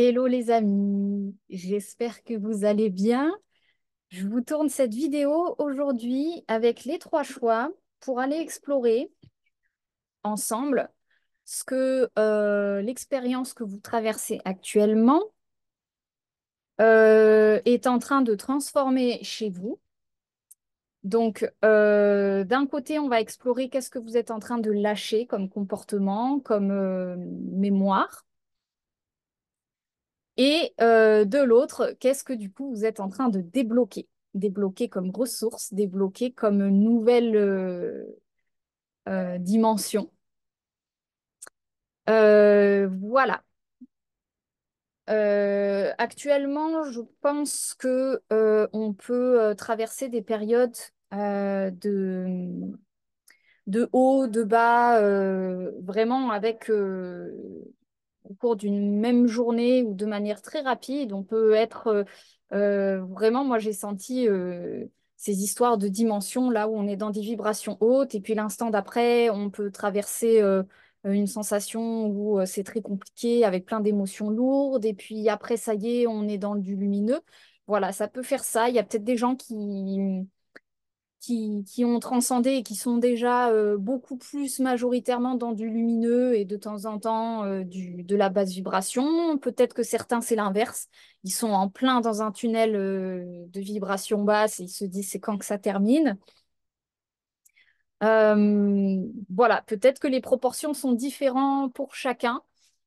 Hello les amis, j'espère que vous allez bien. Je vous tourne cette vidéo aujourd'hui avec les trois choix pour aller explorer ensemble ce que l'expérience que vous traversez actuellement est en train de transformer chez vous. Donc, d'un côté, on va explorer qu'est-ce que vous êtes en train de lâcher comme comportement, comme mémoire. Et de l'autre, qu'est-ce que du coup vous êtes en train de débloquer? Débloquer comme ressource, débloquer comme nouvelle dimension. Voilà. Actuellement, je pense que on peut traverser des périodes de haut, de bas, vraiment avec au cours d'une même journée ou de manière très rapide. On peut être vraiment, moi j'ai senti ces histoires de dimensions là où on est dans des vibrations hautes et puis l'instant d'après, on peut traverser une sensation où c'est très compliqué avec plein d'émotions lourdes et puis après, ça y est, on est dans du lumineux. Voilà, ça peut faire ça. Il y a peut-être des gens qui ont transcendé et qui sont déjà beaucoup plus majoritairement dans du lumineux et de temps en temps de la basse vibration. Peut-être que certains, c'est l'inverse. Ils sont en plein dans un tunnel de vibration basse et ils se disent c'est quand que ça termine. Voilà, peut-être que les proportions sont différentes pour chacun.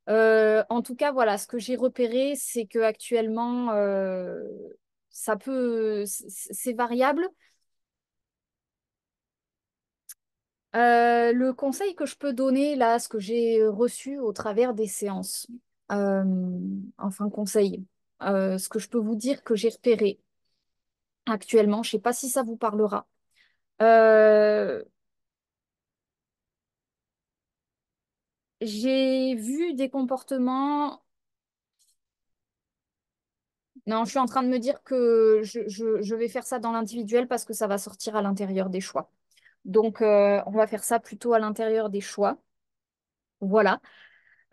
En tout cas, voilà, ce que j'ai repéré, c'est que actuellement, c'est variable. Le conseil que je peux donner là, ce que j'ai reçu au travers des séances, euh, enfin conseil, ce que je peux vous dire que j'ai repéré actuellement, je ne sais pas si ça vous parlera. Euh, j'ai vu des comportements. Non, je suis en train de me dire que je vais faire ça dans l'individuel parce que ça va sortir à l'intérieur des choix. Donc, on va faire ça plutôt à l'intérieur des choix. Voilà.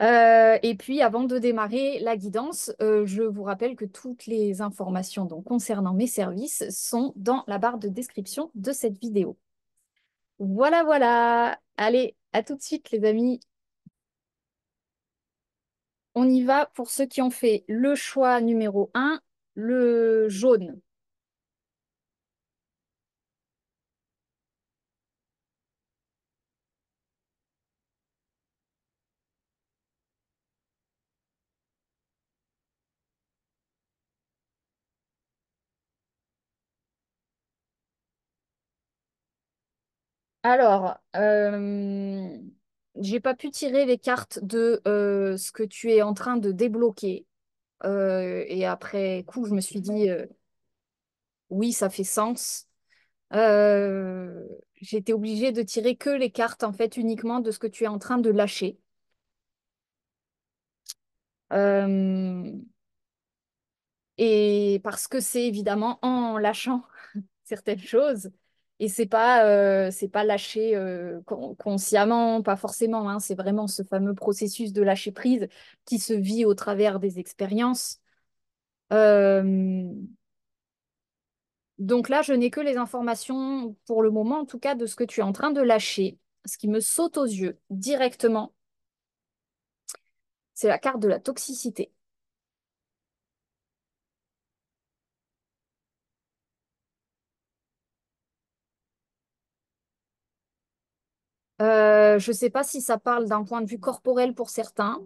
Et puis, avant de démarrer la guidance, je vous rappelle que toutes les informations donc, concernant mes services sont dans la barre de description de cette vidéo. Voilà, voilà. Allez, à tout de suite, les amis. On y va pour ceux qui ont fait le choix numéro un, le jaune. Alors, j'ai pas pu tirer les cartes de ce que tu es en train de débloquer. Et après coup, je me suis dit, oui, ça fait sens. Euh, j'ai été obligée de tirer que les cartes, en fait, uniquement de ce que tu es en train de lâcher. Euh, et parce que c'est évidemment en lâchant certaines choses. Et c'est pas lâcher consciemment, pas forcément, hein, c'est vraiment ce fameux processus de lâcher prise qui se vit au travers des expériences. Euh, donc là, je n'ai que les informations, pour le moment en tout cas, de ce que tu es en train de lâcher. Ce qui me saute aux yeux directement, c'est la carte de la toxicité. Je ne sais pas si ça parle d'un point de vue corporel pour certains,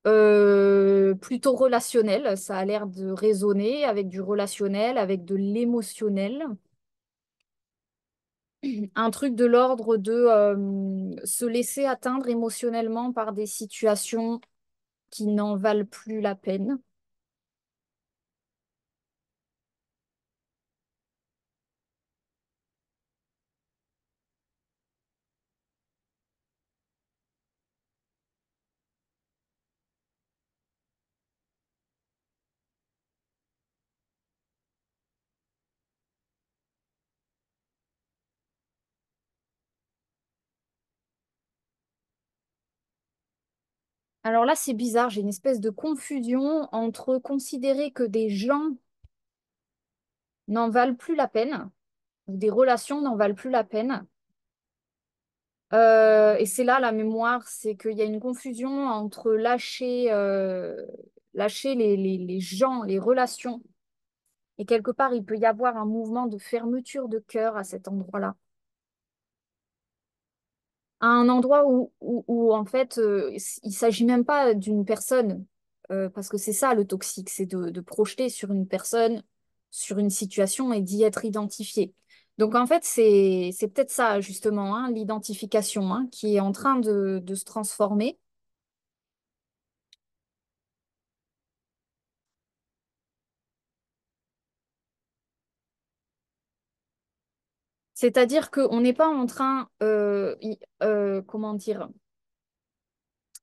plutôt relationnel. Ça a l'air de résonner avec du relationnel, avec de l'émotionnel. Un truc de l'ordre de se laisser atteindre émotionnellement par des situations qui n'en valent plus la peine. Alors là, c'est bizarre, j'ai une espèce de confusion entre considérer que des gens n'en valent plus la peine, ou des relations n'en valent plus la peine. Et c'est là la mémoire, c'est qu'il y a une confusion entre lâcher les gens, les relations. Et quelque part, il peut y avoir un mouvement de fermeture de cœur à cet endroit-là. À un endroit où, en fait, il s'agit même pas d'une personne, parce que c'est ça le toxique, c'est de projeter sur une personne, sur une situation et d'y être identifié. Donc en fait, c'est peut-être ça justement, hein, l'identification, hein, qui est en train de se transformer. C'est-à-dire qu'on n'est pas en train, comment dire,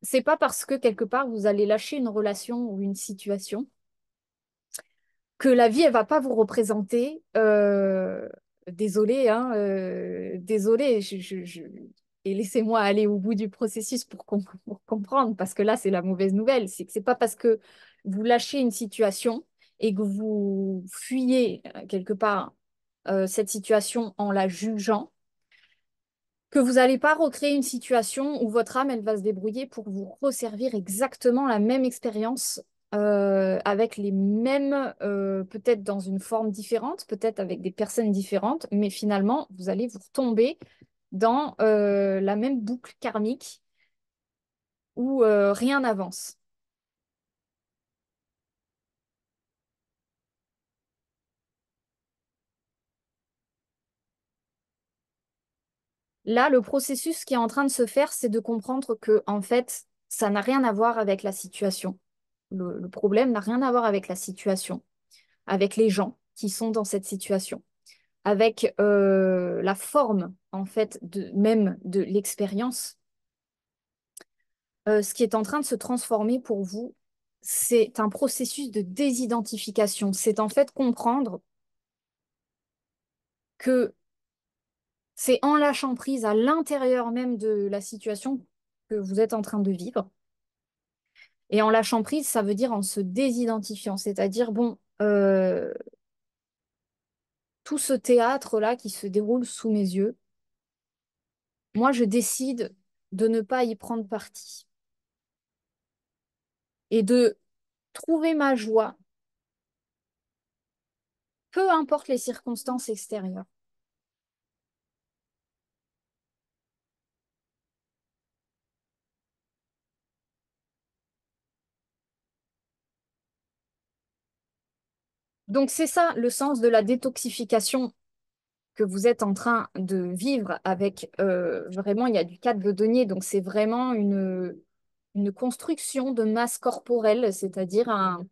c'est pas parce que quelque part vous allez lâcher une relation ou une situation que la vie, elle va pas vous représenter. Désolée, hein, désolée, et laissez-moi aller au bout du processus pour comprendre, parce que là, c'est la mauvaise nouvelle. C'est que c'est pas parce que vous lâchez une situation et que vous fuyez quelque part cette situation en la jugeant que vous n'allez pas recréer une situation où votre âme, elle va se débrouiller pour vous resservir exactement la même expérience avec les mêmes, peut-être dans une forme différente, peut-être avec des personnes différentes, mais finalement, vous allez vous retomber dans la même boucle karmique où rien n'avance. Là, le processus qui est en train de se faire, c'est de comprendre que, en fait, ça n'a rien à voir avec la situation. Le problème n'a rien à voir avec la situation, avec les gens qui sont dans cette situation, avec la forme en fait de même de l'expérience. Ce qui est en train de se transformer pour vous, c'est un processus de désidentification. C'est en fait comprendre que c'est en lâchant prise à l'intérieur même de la situation que vous êtes en train de vivre. Et en lâchant prise, ça veut dire en se désidentifiant, c'est-à-dire, bon, tout ce théâtre-là qui se déroule sous mes yeux, moi, je décide de ne pas y prendre parti et de trouver ma joie, peu importe les circonstances extérieures. Donc, c'est ça le sens de la détoxification que vous êtes en train de vivre avec, vraiment, il y a du cadre de données, donc c'est vraiment une construction de masse corporelle, c'est-à-dire un,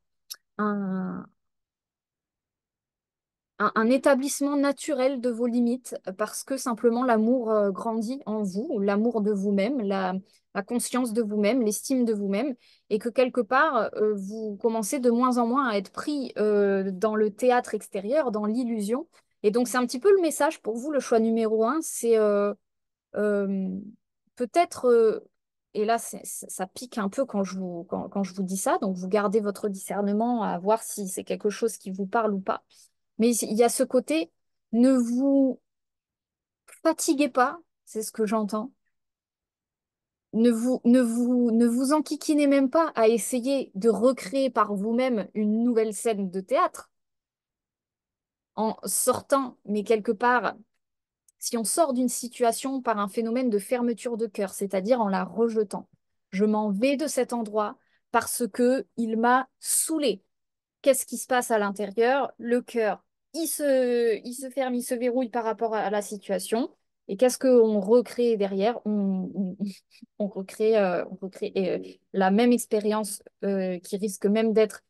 un établissement naturel de vos limites parce que simplement l'amour grandit en vous, l'amour de vous-même, la conscience de vous-même, l'estime de vous-même, et que quelque part, vous commencez de moins en moins à être pris dans le théâtre extérieur, dans l'illusion. Et donc, c'est un petit peu le message pour vous, le choix numéro un, c'est euh, peut-être, et là, ça pique un peu quand je vous dis ça, donc vous gardez votre discernement à voir si c'est quelque chose qui vous parle ou pas. Mais il y a ce côté, ne vous fatiguez pas, c'est ce que j'entends. Ne vous enquiquinez même pas à essayer de recréer par vous-même une nouvelle scène de théâtre en sortant, mais quelque part, si on sort d'une situation par un phénomène de fermeture de cœur, c'est-à-dire en la rejetant. Je m'en vais de cet endroit parce que il m'a saoulé. Qu'est-ce qui se passe à l'intérieur? Le cœur, il se ferme, il se verrouille par rapport à la situation. Et qu'est-ce qu'on recrée derrière? On recrée la même expérience qui risque même d'être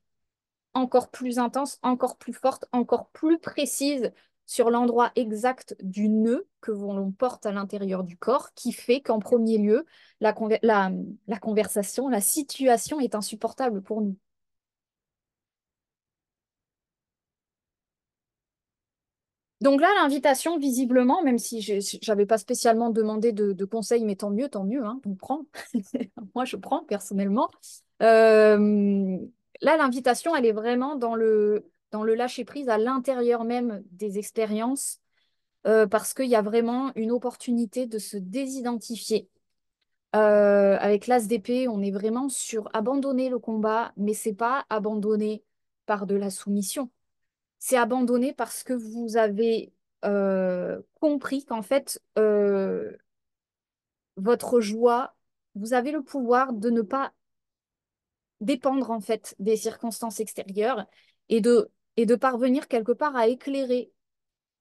encore plus intense, encore plus forte, encore plus précise sur l'endroit exact du nœud que l'on porte à l'intérieur du corps, qui fait qu'en premier lieu, la conversation, la situation est insupportable pour nous. Donc là, l'invitation, visiblement, même si j'avais pas spécialement demandé de conseils, mais tant mieux, hein, on prend. Moi, je prends personnellement. Euh, Là, l'invitation, elle est vraiment dans le lâcher-prise à l'intérieur même des expériences, parce qu'il y a vraiment une opportunité de se désidentifier. Avec l'As d'épée, on est vraiment sur abandonner le combat, mais c'est pas abandonner par de la soumission. C'est abandonné parce que vous avez compris qu'en fait, votre joie, vous avez le pouvoir de ne pas dépendre en fait des circonstances extérieures et et de parvenir quelque part à éclairer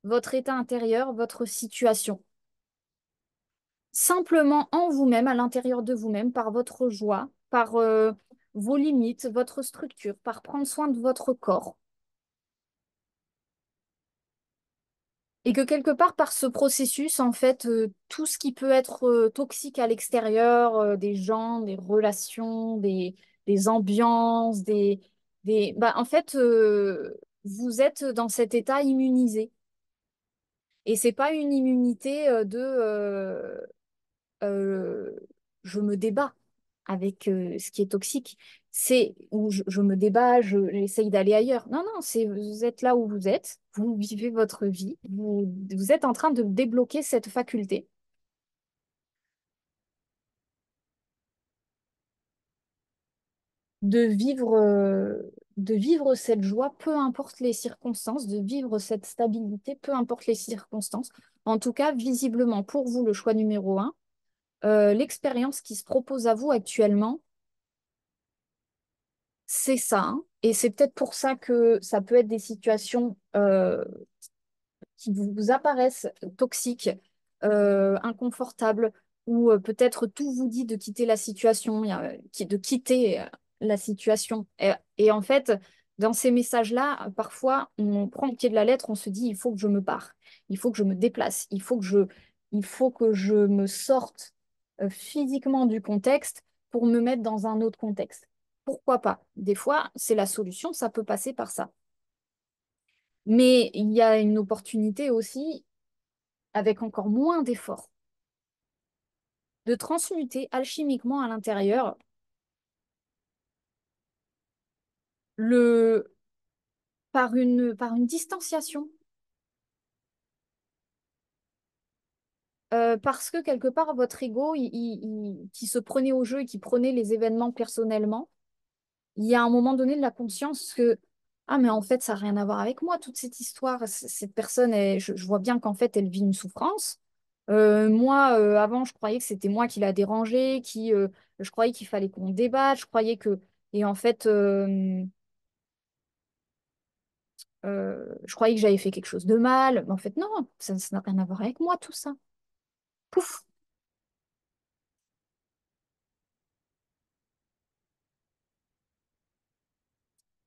votre état intérieur, votre situation. Simplement en vous-même, à l'intérieur de vous-même, par votre joie, par vos limites, votre structure, par prendre soin de votre corps. Et que quelque part, par ce processus, en fait, tout ce qui peut être toxique à l'extérieur, des gens, des relations, des ambiances, bah, en fait, vous êtes dans cet état immunisé. Et c'est pas une immunité euh, je me débats avec ce qui est toxique. C'est où je me débat, j'essaye d'aller ailleurs. Non, non, c'est vous êtes là où vous êtes, vous vivez votre vie, vous êtes en train de débloquer cette faculté de vivre cette joie, peu importe les circonstances, de vivre cette stabilité, peu importe les circonstances. En tout cas, visiblement, pour vous, le choix numéro un, l'expérience qui se propose à vous actuellement, c'est ça, hein. Et c'est peut-être pour ça que ça peut être des situations qui vous apparaissent toxiques, inconfortables, ou peut-être tout vous dit de quitter la situation, de quitter la situation. Et en fait, dans ces messages-là, parfois, on prend le pied de la lettre, on se dit, il faut que je me pare, il faut que je me déplace, il faut que je me sorte physiquement du contexte pour me mettre dans un autre contexte. Pourquoi pas? Des fois, c'est la solution, ça peut passer par ça. Mais il y a une opportunité aussi, avec encore moins d'efforts, de transmuter alchimiquement à l'intérieur le, par une distanciation. Parce que quelque part, votre ego, qui se prenait au jeu et qui prenait les événements personnellement, il y a un moment donné de la conscience que, ah, mais en fait, ça n'a rien à voir avec moi, toute cette histoire. Cette personne, je vois bien qu'en fait, elle vit une souffrance. Moi, avant, je croyais que c'était moi qui la dérangeais, je croyais qu'il fallait qu'on débatte, je croyais que... Et en fait, je croyais que j'avais fait quelque chose de mal. Mais en fait, non, ça n'a rien à voir avec moi, tout ça. Pouf!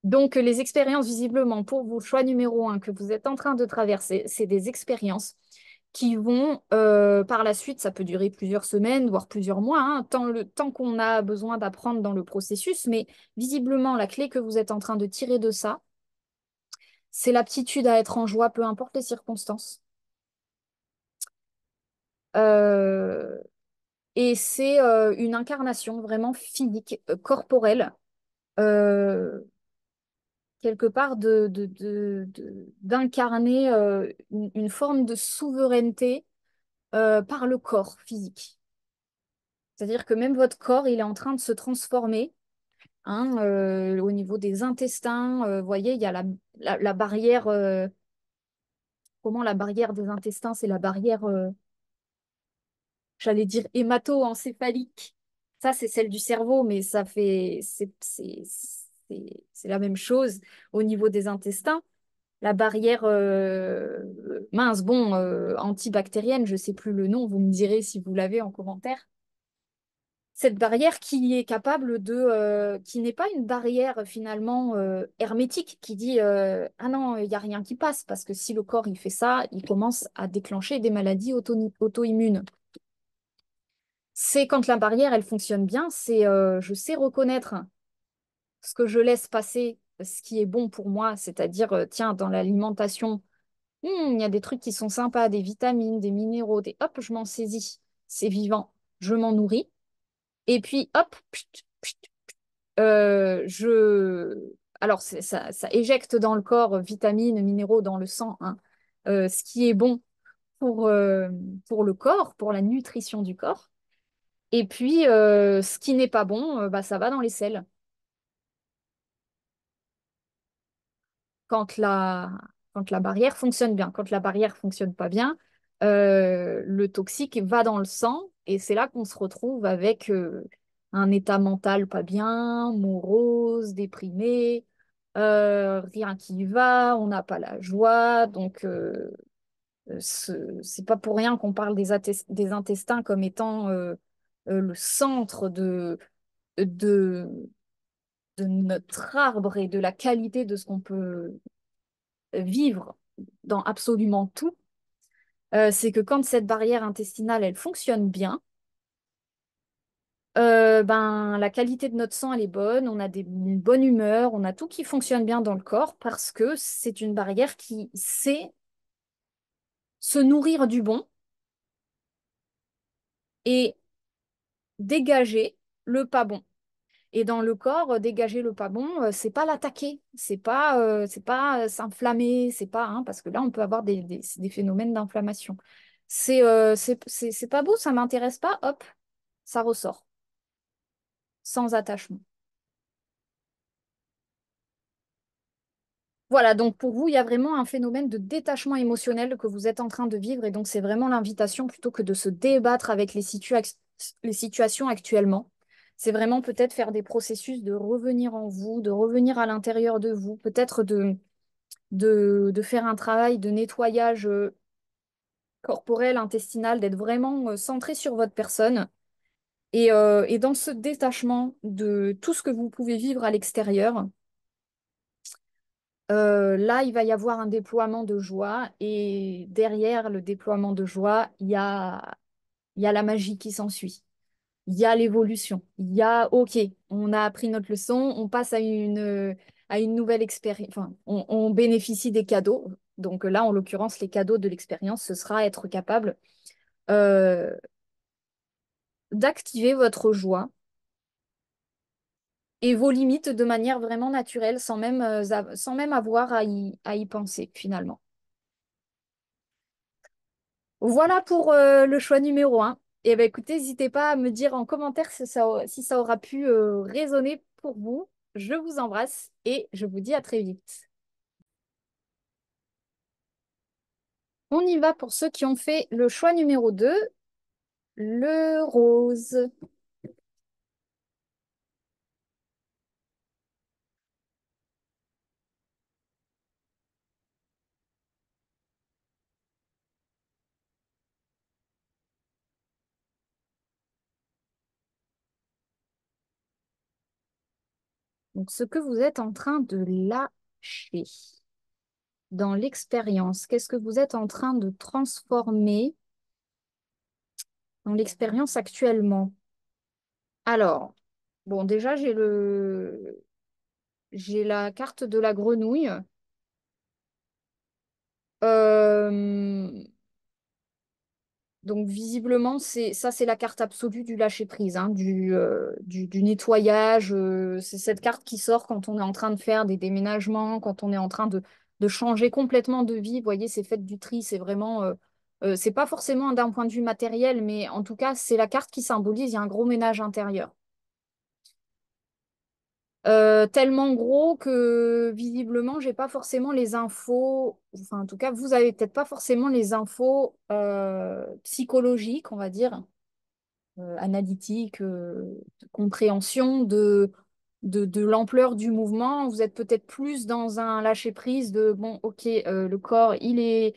Donc, les expériences, visiblement, pour vous, choix numéro un que vous êtes en train de traverser, c'est des expériences qui vont, par la suite, ça peut durer plusieurs semaines, voire plusieurs mois, hein, le temps qu'on a besoin d'apprendre dans le processus. Mais visiblement, la clé que vous êtes en train de tirer de ça, c'est l'aptitude à être en joie, peu importe les circonstances. Euh, et c'est une incarnation vraiment physique, corporelle, euh, quelque part d'incarner une forme de souveraineté par le corps physique. C'est-à-dire que même votre corps, il est en train de se transformer, hein, au niveau des intestins. Vous voyez, il y a la barrière, comment la barrière des intestins, c'est la barrière, j'allais dire hémato-encéphalique. Ça, c'est celle du cerveau, mais c'est la même chose au niveau des intestins. La barrière, mince, bon, antibactérienne, je ne sais plus le nom, vous me direz si vous l'avez en commentaire. Cette barrière qui est capable qui n'est pas une barrière finalement hermétique, qui dit ah non, il n'y a rien qui passe, parce que si le corps il fait ça, il commence à déclencher des maladies auto-immunes. C'est quand la barrière elle fonctionne bien, c'est je sais reconnaître ce que je laisse passer, ce qui est bon pour moi, c'est-à-dire tiens, dans l'alimentation. Il y a des trucs qui sont sympas, des vitamines, des minéraux, des hop, je m'en saisis. C'est vivant, je m'en nourris. Et puis hop, je... Alors, ça éjecte dans le corps vitamines, minéraux dans le sang, hein, ce qui est bon pour le corps, pour la nutrition du corps. Et puis, ce qui n'est pas bon, bah, ça va dans les selles. Quand la, quand la barrière fonctionne bien. Quand la barrière fonctionne pas bien, le toxique va dans le sang et c'est là qu'on se retrouve avec un état mental pas bien, morose, déprimé, rien qui va, on n'a pas la joie. Donc, c'est pas pour rien qu'on parle des intestins comme étant le centre de, de notre arbre et de la qualité de ce qu'on peut vivre dans absolument tout, c'est que quand cette barrière intestinale, elle fonctionne bien, ben, la qualité de notre sang, elle est bonne, on a une bonne humeur, on a tout qui fonctionne bien dans le corps parce que c'est une barrière qui sait se nourrir du bon et dégager le pas bon. Et dans le corps, dégager le pas bon, c'est pas l'attaquer, c'est pas s'inflammer, c'est pas, hein, parce que là, on peut avoir des phénomènes d'inflammation. C'est pas beau, ça m'intéresse pas, hop, ça ressort, sans attachement. Voilà, donc pour vous, il y a vraiment un phénomène de détachement émotionnel que vous êtes en train de vivre, et donc c'est vraiment l'invitation, plutôt que de se débattre avec les situations actuellement. C'est vraiment peut-être faire des processus de revenir en vous, de revenir à l'intérieur de vous, peut-être de faire un travail de nettoyage corporel, intestinal, d'être vraiment centré sur votre personne. Et dans ce détachement de tout ce que vous pouvez vivre à l'extérieur, là, il va y avoir un déploiement de joie. Et derrière le déploiement de joie, il y a la magie qui s'ensuit. Il y a l'évolution. Il y a, OK, on a appris notre leçon, on passe à une nouvelle expérience. Enfin, on bénéficie des cadeaux. Donc là, en l'occurrence, les cadeaux de l'expérience, ce sera être capable euh, d'activer votre joie et vos limites de manière vraiment naturelle, sans même avoir à y penser finalement. Voilà pour le choix numéro un. Et ben écoutez, n'hésitez pas à me dire en commentaire si ça aura pu résonner pour vous. Je vous embrasse et je vous dis à très vite. On y va pour ceux qui ont fait le choix numéro 2, le rose. Donc ce que vous êtes en train de lâcher dans l'expérience, qu'est-ce que vous êtes en train de transformer dans l'expérience actuellement? Alors, bon, déjà, j'ai la carte de la grenouille. Euh, donc, visiblement, c'est la carte absolue du lâcher-prise, hein, du nettoyage. C'est cette carte qui sort quand on est en train de faire des déménagements, quand on est en train de changer complètement de vie. Vous voyez, c'est fait du tri. C'est vraiment, c'est pas forcément d'un point de vue matériel, mais en tout cas, c'est la carte qui symbolise, il y a un gros ménage intérieur. Tellement gros que visiblement, j'ai pas forcément les infos, enfin en tout cas, vous avez peut-être pas forcément les infos psychologiques, on va dire, analytiques, de compréhension de l'ampleur du mouvement. Vous êtes peut-être plus dans un lâcher-prise de, bon, ok, le corps, il est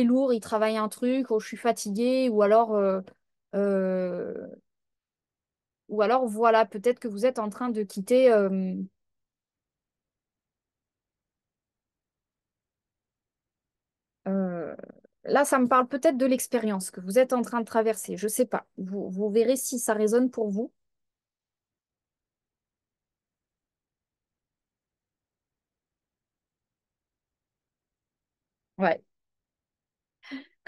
lourd, il travaille un truc, oh, je suis fatiguée, euh, ou alors voilà, peut-être que vous êtes en train de quitter. Euh, Là, ça me parle peut-être de l'expérience que vous êtes en train de traverser. Je sais pas. Vous verrez si ça résonne pour vous. Ouais.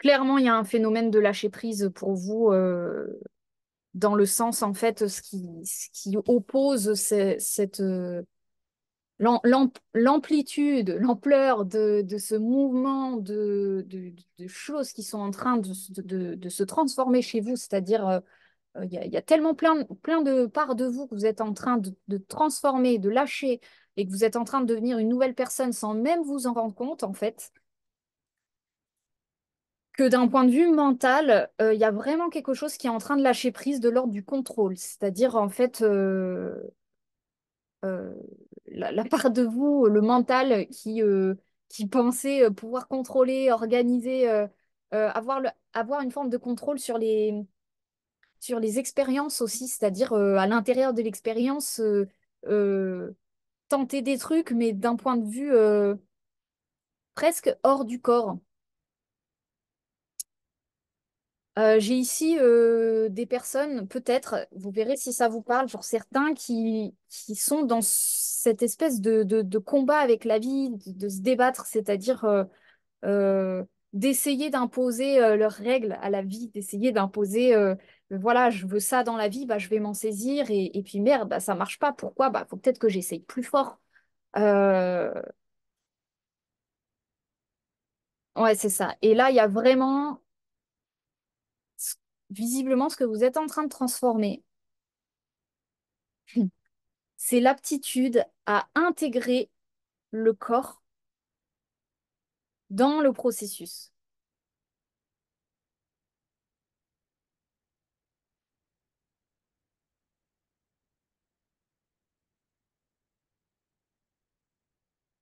clairement, il y a un phénomène de lâcher prise pour vous, dans le sens, en fait, ce qui oppose cette, l'amplitude, l'ampleur de ce mouvement de choses qui sont en train de se transformer chez vous, c'est-à-dire il y a tellement plein de parts de vous que vous êtes en train de transformer, de lâcher, et que vous êtes en train de devenir une nouvelle personne sans même vous en rendre compte, en fait, que d'un point de vue mental, il y a vraiment quelque chose qui est en train de lâcher prise de l'ordre du contrôle. C'est-à-dire, en fait, euh, la part de vous, le mental, qui pensait pouvoir contrôler, organiser, avoir une forme de contrôle sur les expériences aussi, c'est-à-dire à l'intérieur de l'expérience, euh, tenter des trucs, mais d'un point de vue presque hors du corps. J'ai ici des personnes, peut-être, vous verrez si ça vous parle, genre certains qui sont dans cette espèce de combat avec la vie, de se débattre, c'est-à-dire d'essayer d'imposer leurs règles à la vie, d'essayer d'imposer, voilà, je veux ça dans la vie, bah, je vais m'en saisir, et puis merde, bah, ça marche pas. Pourquoi? Bah, faut peut-être que j'essaye plus fort. Euh, ouais, c'est ça. Et là, il y a vraiment, s- visiblement, ce que vous êtes en train de transformer, c'est l'aptitude à intégrer le corps dans le processus.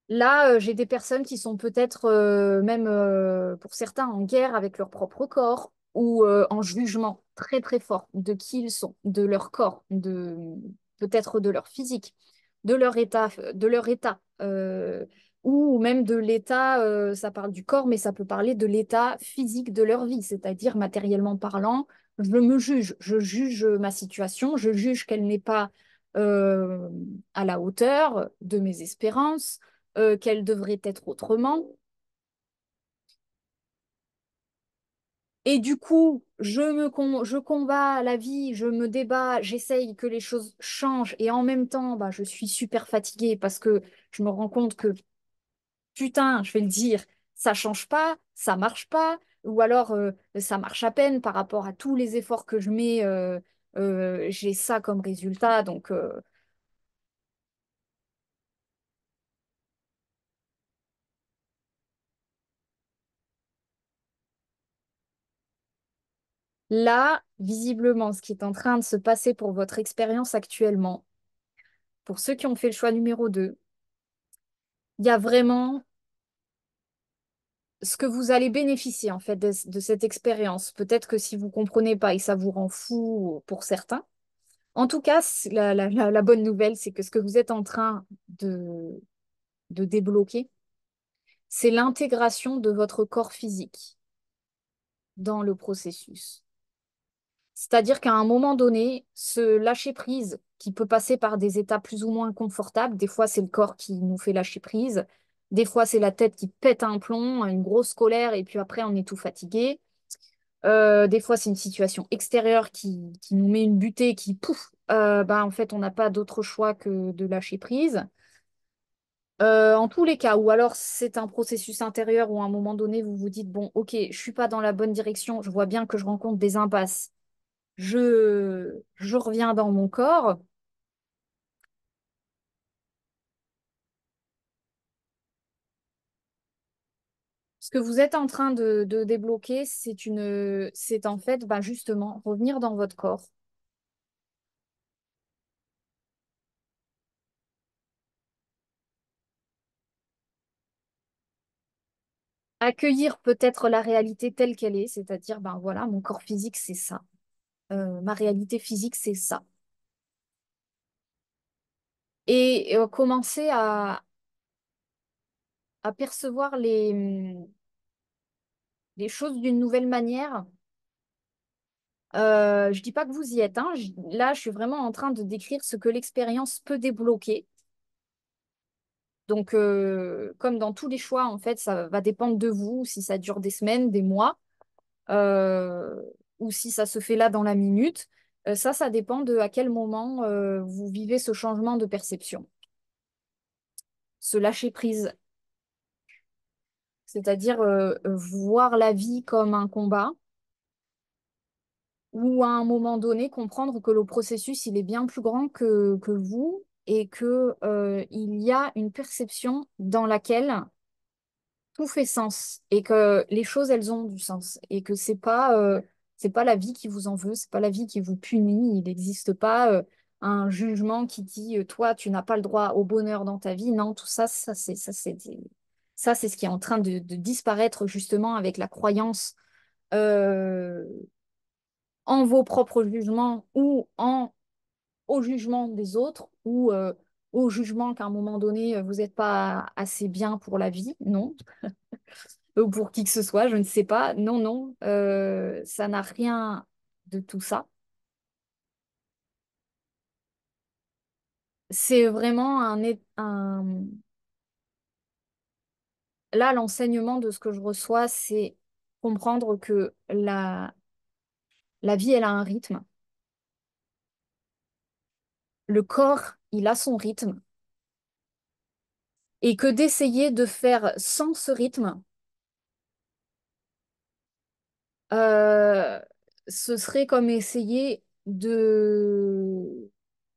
Là, j'ai des personnes qui sont peut-être même pour certains en guerre avec leur propre corps ou en jugement très très fort de qui ils sont, de leur corps, de peut-être de leur physique, de leur état, ou même de l'état. Ça parle du corps, mais ça peut parler de l'état physique de leur vie, c'est-à-dire matériellement parlant. Je juge ma situation, je juge qu'elle n'est pas euh, à la hauteur de mes espérances, qu'elle devrait être autrement. Et du coup, je combats la vie, je me débat, j'essaye que les choses changent et en même temps, bah, je suis super fatiguée parce que je me rends compte que, putain, je vais le dire, ça change pas, ça marche pas, ou alors ça marche à peine par rapport à tous les efforts que je mets, j'ai ça comme résultat. Donc là, visiblement, ce qui est en train de se passer pour votre expérience actuellement, pour ceux qui ont fait le choix numéro 2, il y a vraiment ce que vous allez bénéficier en fait de cette expérience. Peut-être que si vous comprenez pas et ça vous rend fou pour certains. En tout cas, la bonne nouvelle, c'est que ce que vous êtes en train de débloquer, c'est l'intégration de votre corps physique dans le processus. C'est-à-dire qu'à un moment donné, ce lâcher-prise qui peut passer par des états plus ou moins confortables, des fois c'est le corps qui nous fait lâcher prise, des fois c'est la tête qui pète un plomb, une grosse colère et puis après on est tout fatigué. Des fois c'est une situation extérieure qui nous met une butée qui pouf, bah, en fait on n'a pas d'autre choix que de lâcher prise. En tous les cas, ou alors c'est un processus intérieur où à un moment donné vous vous dites, bon ok, je suis pas dans la bonne direction, je vois bien que je rencontre des impasses, je reviens dans mon corps. Ce que vous êtes en train de débloquer, c'est en fait bah, justement revenir dans votre corps, accueillir peut-être la réalité telle qu'elle est, c'est-à-dire ben voilà, mon corps physique c'est ça. Ma réalité physique c'est ça. Et commencer à percevoir les choses d'une nouvelle manière. Je dis pas que vous y êtes, hein. Là, je suis vraiment en train de décrire ce que l'expérience peut débloquer. Donc, comme dans tous les choix, en fait, ça va dépendre de vous, si ça dure des semaines, des mois. euh, ou si ça se fait là dans la minute. Ça dépend de à quel moment vous vivez ce changement de perception, ce lâcher prise, c'est-à-dire voir la vie comme un combat ou à un moment donné comprendre que le processus il est bien plus grand que vous et que il y a une perception dans laquelle tout fait sens et que les choses elles ont du sens et que c'est pas la vie qui vous en veut, c'est pas la vie qui vous punit, il n'existe pas un jugement qui dit toi tu n'as pas le droit au bonheur dans ta vie. Non, tout ça ça c'est ce qui est en train de disparaître justement avec la croyance euh, en vos propres jugements ou au jugement des autres ou au jugement qu'à un moment donné, vous n'êtes pas assez bien pour la vie. Non. Ou pour qui que ce soit, je ne sais pas. Non, non, ça n'a rien de tout ça. C'est vraiment Là, l'enseignement de ce que je reçois, c'est comprendre que la vie, elle a un rythme. Le corps, il a son rythme. Et que d'essayer de faire sans ce rythme, euh, ce serait comme essayer de...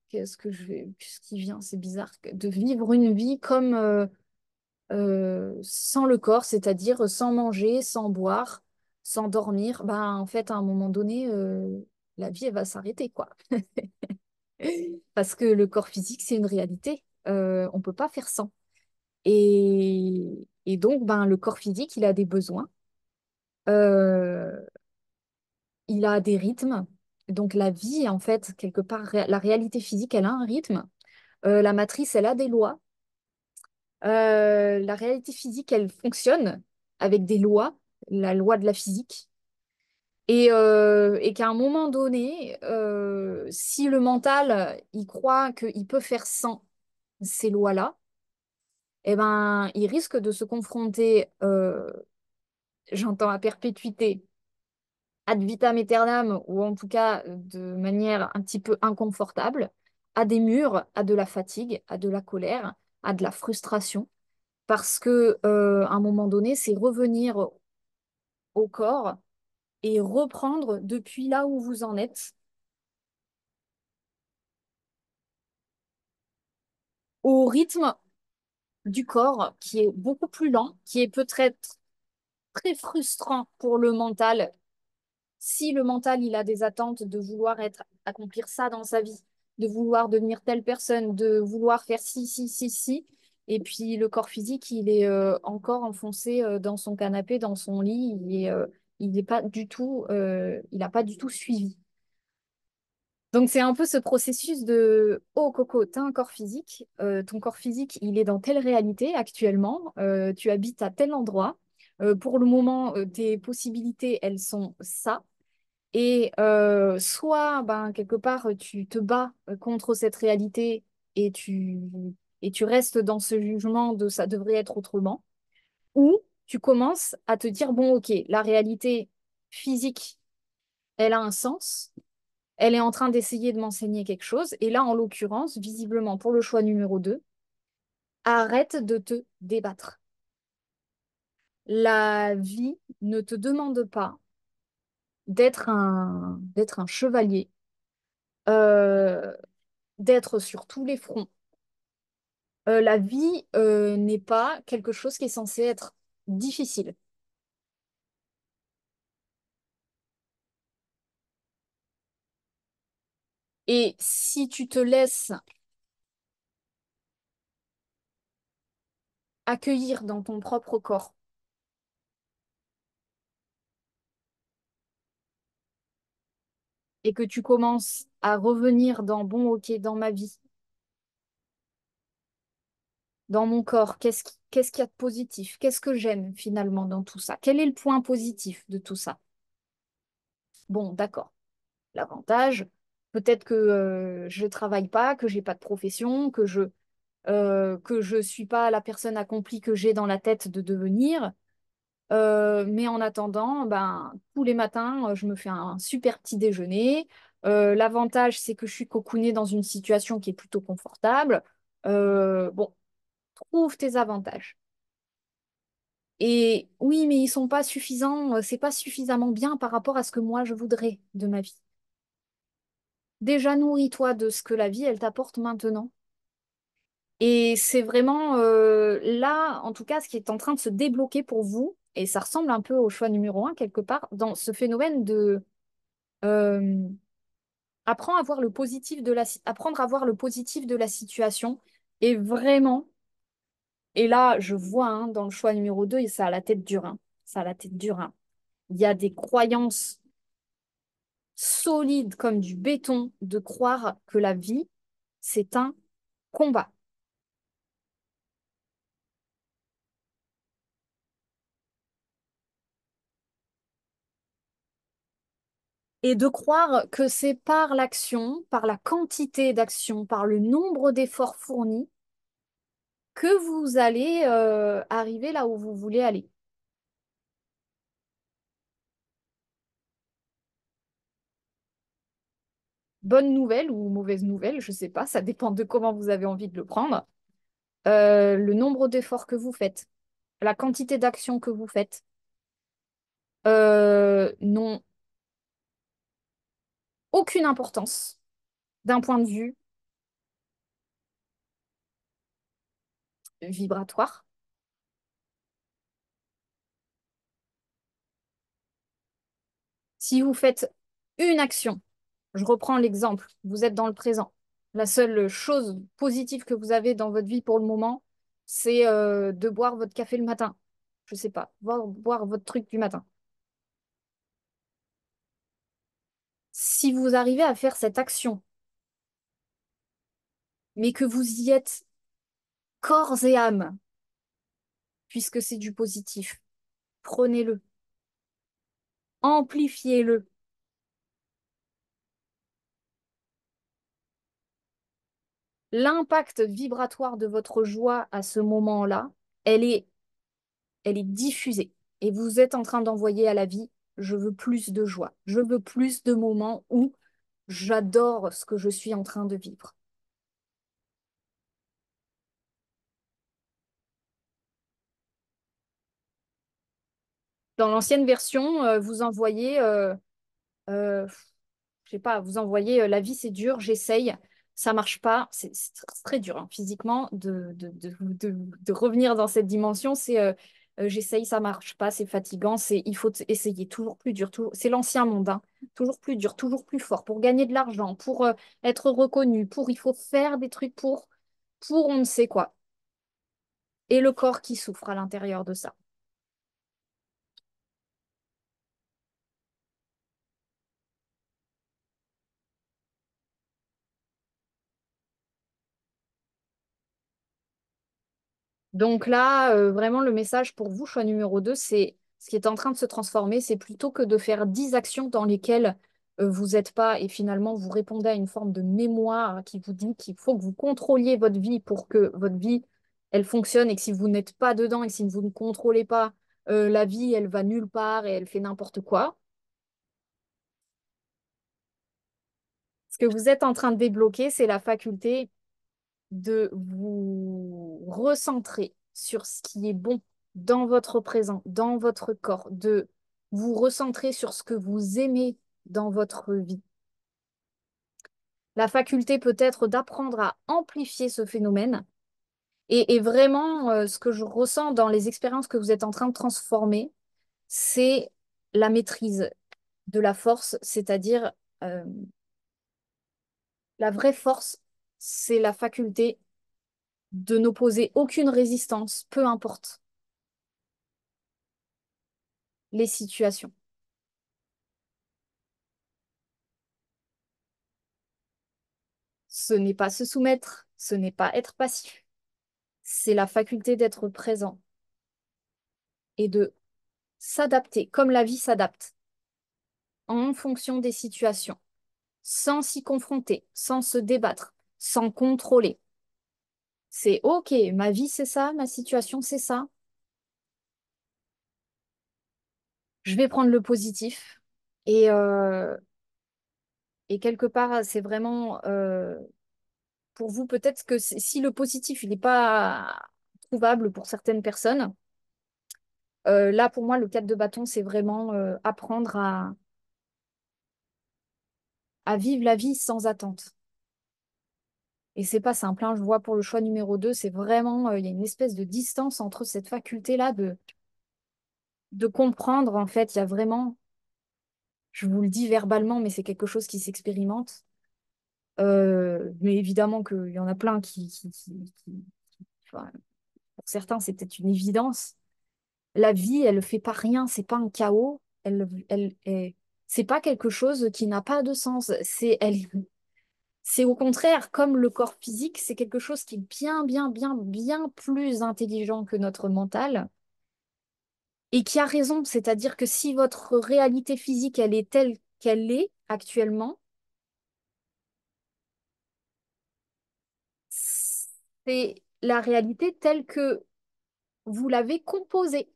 Qu'est-ce que je vais... Qu'est-ce qui vient? C'est bizarre. De vivre une vie comme... sans le corps, c'est-à-dire sans manger, sans boire, sans dormir, ben, en fait, à un moment donné, la vie, elle va s'arrêter, quoi. Parce que le corps physique, c'est une réalité. On ne peut pas faire sans. Et donc, ben, le corps physique, il a des besoins, euh, il a des rythmes. Donc, la vie, en fait, quelque part, la réalité physique, elle a un rythme. La matrice, elle a des lois. La réalité physique, elle fonctionne avec des lois, la loi de la physique, et qu'à un moment donné, si le mental, il croit qu'il peut faire sans ces lois-là, eh ben, il risque de se confronter, j'entends à perpétuité, ad vitam aeternam, ou en tout cas de manière un petit peu inconfortable, à des murs, à de la fatigue, à de la colère, à de la frustration. Parce que à un moment donné, c'est revenir au corps et reprendre depuis là où vous en êtes, au rythme du corps qui est beaucoup plus lent, qui est peut-être très frustrant pour le mental. Si le mental, il a des attentes de vouloir accomplir ça dans sa vie, de vouloir devenir telle personne, de vouloir faire ci, ci, ci, ci, et puis le corps physique, il est encore enfoncé dans son canapé, dans son lit, il n'est pas du tout, il n'a pas du tout suivi. Donc c'est un peu ce processus de oh Coco, tu as un corps physique, ton corps physique il est dans telle réalité actuellement, tu habites à tel endroit. Pour le moment, tes possibilités elles sont ça. Et soit ben, quelque part tu te bats contre cette réalité et et tu restes dans ce jugement de ça devrait être autrement, ou tu commences à te dire bon ok, la réalité physique elle a un sens, elle est en train d'essayer de m'enseigner quelque chose. Et là, en l'occurrence, visiblement pour le choix numéro 2, arrête de te débattre. La vie ne te demande pas d'être un chevalier, euh, d'être sur tous les fronts. La vie n'est pas quelque chose qui est censé être difficile. Et si tu te laisses accueillir dans ton propre corps et que tu commences à revenir dans bon, ok, dans ma vie, dans mon corps, qu'est-ce qu'il y a de positif? Qu'est-ce que j'aime finalement dans tout ça? Quel est le point positif de tout ça? Bon, d'accord. L'avantage, peut-être que je travaille pas, que j'ai pas de profession, que je suis pas la personne accomplie que j'ai dans la tête de devenir. Mais en attendant, ben, tous les matins, je me fais un super petit déjeuner. L'avantage, c'est que je suis cocoonée dans une situation qui est plutôt confortable. Bon, trouve tes avantages. Et oui, mais ils sont pas suffisants, c'est pas suffisamment bien par rapport à ce que moi je voudrais de ma vie. Déjà, nourris-toi de ce que la vie, elle t'apporte maintenant. Et c'est vraiment là, en tout cas, ce qui est en train de se débloquer pour vous, et ça ressemble un peu au choix numéro un, quelque part, dans ce phénomène de euh, apprendre à voir le positif de la situation. Et vraiment, et là, je vois hein, dans le choix numéro 2 et ça a la tête dure. Hein. Ça a la tête dure. Hein. Il y a des croyances solides comme du béton de croire que la vie, c'est un combat. Et de croire que c'est par l'action, par la quantité d'action, par le nombre d'efforts fournis, que vous allez arriver là où vous voulez aller. Bonne nouvelle ou mauvaise nouvelle, je ne sais pas, ça dépend de comment vous avez envie de le prendre. Le nombre d'efforts que vous faites, la quantité d'actions que vous faites, n'ont aucune importance d'un point de vue vibratoire. Si vous faites une action, je reprends l'exemple, vous êtes dans le présent. La seule chose positive que vous avez dans votre vie pour le moment, c'est de boire votre café le matin. Je sais pas, boire votre truc du matin. Si vous arrivez à faire cette action, mais que vous y êtes corps et âme, puisque c'est du positif, prenez-le, amplifiez-le. L'impact vibratoire de votre joie à ce moment-là, elle est, elle est diffusée. Et vous êtes en train d'envoyer à la vie, je veux plus de joie, je veux plus de moments où j'adore ce que je suis en train de vivre. Dans l'ancienne version, vous envoyez euh, je sais pas, vous envoyez la vie c'est dur, j'essaye, ça marche pas, c'est très dur hein, physiquement de revenir dans cette dimension, c'est j'essaye, ça marche pas, c'est fatigant, c'est il faut essayer toujours plus dur, c'est l'ancien monde, hein, toujours plus dur, toujours plus fort pour gagner de l'argent, pour être reconnu, pour il faut faire des trucs pour on ne sait quoi. Et le corps qui souffre à l'intérieur de ça. Donc là, vraiment, le message pour vous, choix numéro 2, c'est ce qui est en train de se transformer, c'est plutôt que de faire 10 actions dans lesquelles vous n'êtes pas et finalement vous répondez à une forme de mémoire qui vous dit qu'il faut que vous contrôliez votre vie pour que votre vie, elle fonctionne et que si vous n'êtes pas dedans et que si vous ne contrôlez pas la vie, elle va nulle part et elle fait n'importe quoi. Ce que vous êtes en train de débloquer, c'est la faculté de vous recentrer sur ce qui est bon dans votre présent, dans votre corps, de vous recentrer sur ce que vous aimez dans votre vie. La faculté peut-être d'apprendre à amplifier ce phénomène. Et vraiment, ce que je ressens dans les expériences que vous êtes en train de transformer, c'est la maîtrise de la force, c'est-à-dire la vraie force, c'est la faculté de n'opposer aucune résistance, peu importe les situations. Ce n'est pas se soumettre, ce n'est pas être passif, c'est la faculté d'être présent et de s'adapter comme la vie s'adapte en fonction des situations, sans s'y confronter, sans se débattre, sans contrôler. C'est OK, ma vie c'est ça, ma situation c'est ça. je vais prendre le positif. Et, euh, et quelque part, c'est vraiment pour vous, peut-être que si le positif, il n'est pas trouvable pour certaines personnes, là, pour moi, le 4 de bâton, c'est vraiment apprendre à vivre la vie sans attente. Et c'est pas simple, hein. Je vois pour le choix numéro 2, c'est vraiment, il y a une espèce de distance entre cette faculté-là de comprendre, en fait, il y a vraiment, je vous le dis verbalement, mais c'est quelque chose qui s'expérimente. Mais évidemment qu'il y en a plein enfin, pour certains, c'est peut-être une évidence. La vie, elle ne fait pas rien, c'est pas un chaos. C'est pas quelque chose qui n'a pas de sens. C'est au contraire, comme le corps physique, c'est quelque chose qui est bien, bien, bien, bien plus intelligent que notre mental et qui a raison. C'est-à-dire que si votre réalité physique, elle est telle qu'elle est actuellement, c'est la réalité telle que vous l'avez composée.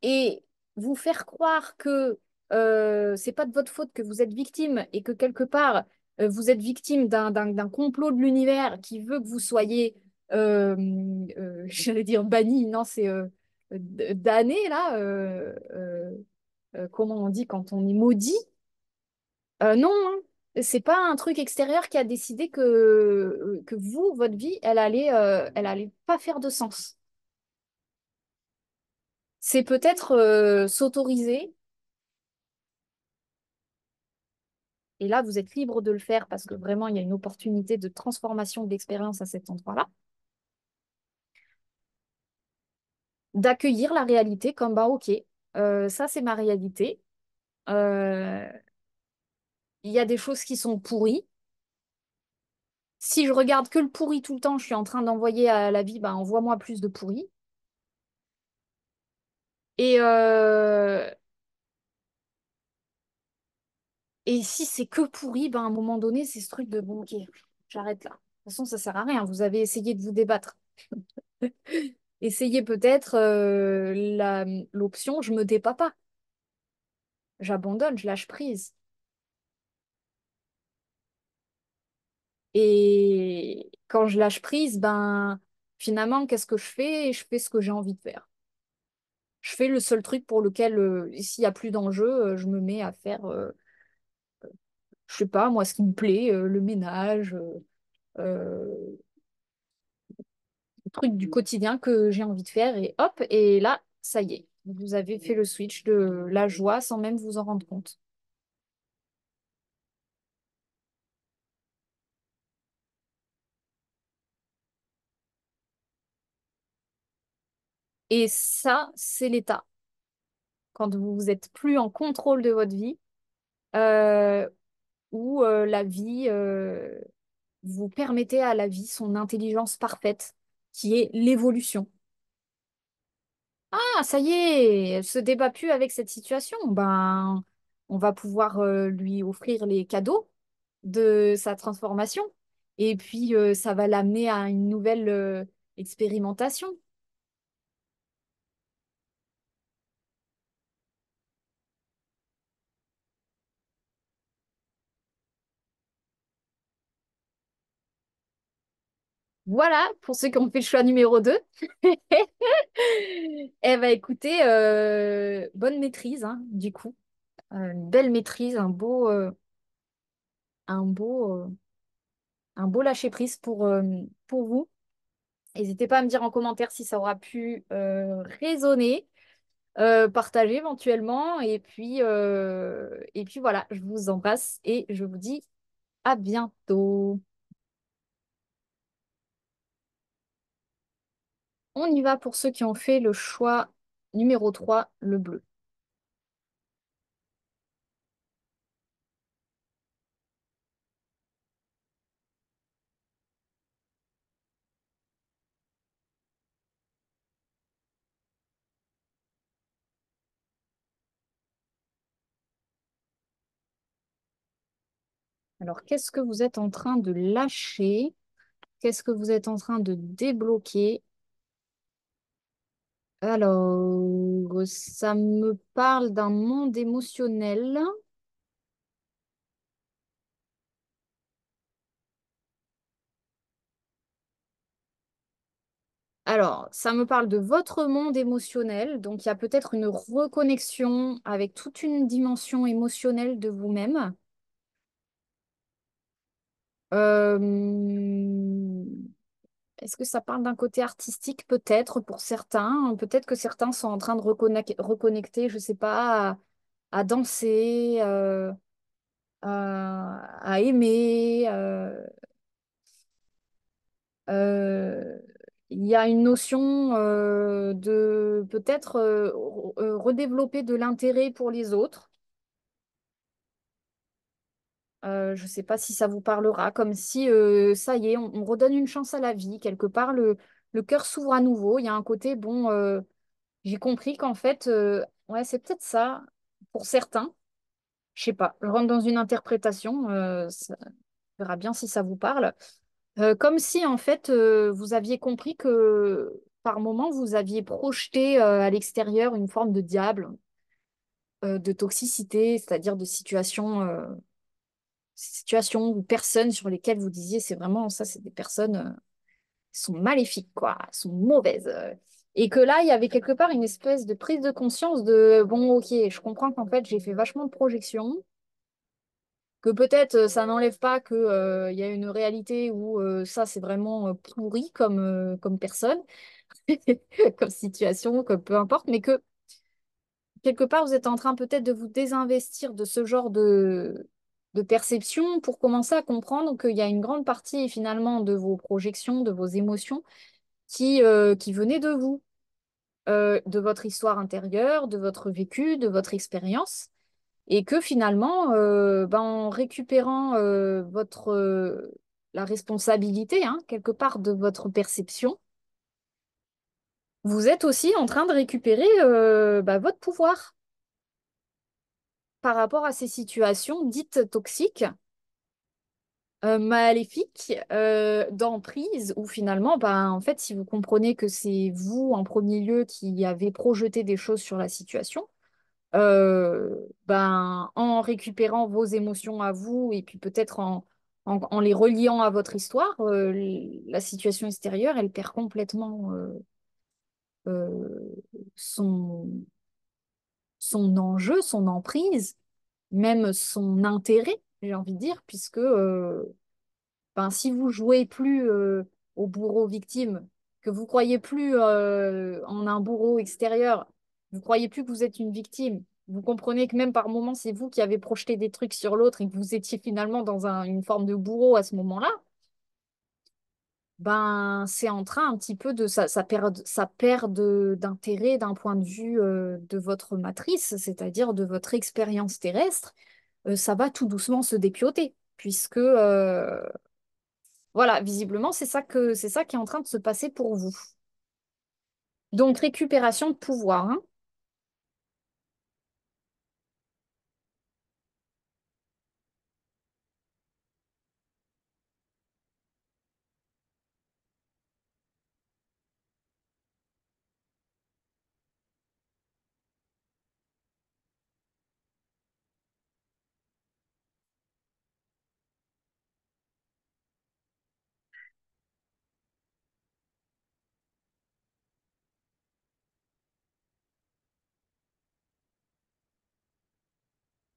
Et vous faire croire que c'est pas de votre faute que vous êtes victime et que quelque part vous êtes victime d'un complot de l'univers qui veut que vous soyez, j'allais dire banni, non, c'est damné là, comment on dit quand on est maudit? Non, hein. C'est pas un truc extérieur qui a décidé que vous, votre vie, elle allait pas faire de sens. C'est peut-être s'autoriser. Et là, vous êtes libre de le faire parce que vraiment, il y a une opportunité de transformation de l'expérience à cet endroit-là. D'accueillir la réalité comme, bah, ok, ça, c'est ma réalité. Euh, Il y a des choses qui sont pourries. Si je regarde que le pourri tout le temps, je suis en train d'envoyer à la vie, bah, envoie-moi plus de pourri. Et, euh, et si c'est que pourri, bah, à un moment donné, c'est ce truc de, bon, ok, j'arrête là. De toute façon, ça sert à rien. Vous avez essayé de vous débattre. Essayez peut-être l'option, je me débat pas. J'abandonne, je lâche prise. Et quand je lâche prise, ben finalement, qu'est-ce que je fais? Je fais ce que j'ai envie de faire. Je fais le seul truc pour lequel, s'il n'y a plus d'enjeu, je me mets à faire, je sais pas, moi, ce qui me plaît, le ménage, le truc du quotidien que j'ai envie de faire, et hop, et là, ça y est, vous avez fait le switch de la joie sans même vous en rendre compte. Et ça, c'est l'état. Quand vous êtes plus en contrôle de votre vie, euh, où la vie, vous permettez à la vie son intelligence parfaite, qui est l'évolution. Ah, ça y est, elle se débat plus avec cette situation. Ben, on va pouvoir lui offrir les cadeaux de sa transformation. Et puis, ça va l'amener à une nouvelle expérimentation. Voilà, pour ceux qui ont fait le choix numéro 2. Eh ben, écoutez, bonne maîtrise, hein, du coup. Une belle maîtrise, un beau, un beau lâcher-prise pour vous. N'hésitez pas à me dire en commentaire si ça aura pu résonner, partager éventuellement. Et puis voilà, je vous embrasse et je vous dis à bientôt. On y va pour ceux qui ont fait le choix numéro 3, le bleu. Alors, qu'est-ce que vous êtes en train de lâcher? Qu'est-ce que vous êtes en train de débloquer? Alors, ça me parle d'un monde émotionnel. Alors, ça me parle de votre monde émotionnel. Donc, il y a peut-être une reconnexion avec toute une dimension émotionnelle de vous-même. Euh, Est-ce que ça parle d'un côté artistique? Peut-être pour certains. Peut-être que certains sont en train de reconnecter, je sais pas, à danser, à aimer. Euh, il y a une notion de peut-être redévelopper de l'intérêt pour les autres. Je ne sais pas si ça vous parlera, comme si ça y est, on redonne une chance à la vie. Quelque part, le cœur s'ouvre à nouveau. Il y a un côté, bon, j'ai compris qu'en fait, ouais, c'est peut-être ça pour certains. Je sais pas, je rentre dans une interprétation, on verra bien si ça vous parle. Comme si en fait vous aviez compris que par moment vous aviez projeté à l'extérieur une forme de diable, de toxicité, c'est-à-dire de situations ou personnes sur lesquelles vous disiez c'est vraiment ça, c'est des personnes qui sont maléfiques, quoi, sont mauvaises. Et que là, il y avait quelque part une espèce de prise de conscience de bon, ok, je comprends qu'en fait j'ai fait vachement de projections, que peut-être ça n'enlève pas que, il y a une réalité où ça c'est vraiment pourri comme personne. Comme situation, comme peu importe, mais que quelque part, vous êtes en train peut-être de vous désinvestir de ce genre de perception pour commencer à comprendre qu'il y a une grande partie finalement de vos projections, de vos émotions qui venaient de vous, de votre histoire intérieure, de votre vécu, de votre expérience. Et que finalement, ben, en récupérant la responsabilité, hein, quelque part, de votre perception, vous êtes aussi en train de récupérer bah, votre pouvoir par rapport à ces situations dites toxiques, maléfiques, d'emprise, où finalement, bah, en fait, si vous comprenez que c'est vous en premier lieu qui avez projeté des choses sur la situation, ben, en récupérant vos émotions à vous et puis peut-être en les reliant à votre histoire, la situation extérieure, elle perd complètement euh, son, son enjeu, son emprise, même son intérêt, j'ai envie de dire, puisque ben, si vous jouez plus au bourreau victime, que vous croyez plus en un bourreau extérieur, vous croyez plus que vous êtes une victime, vous comprenez que même par moments, c'est vous qui avez projeté des trucs sur l'autre et que vous étiez finalement dans une forme de bourreau à ce moment-là, ben, c'est en train un petit peu de ça perd d'intérêt d'un point de vue de votre matrice, c'est-à-dire de votre expérience terrestre. Ça va tout doucement se dépioter, puisque voilà, visiblement, c'est ça qui est en train de se passer pour vous. Donc, récupération de pouvoir, hein.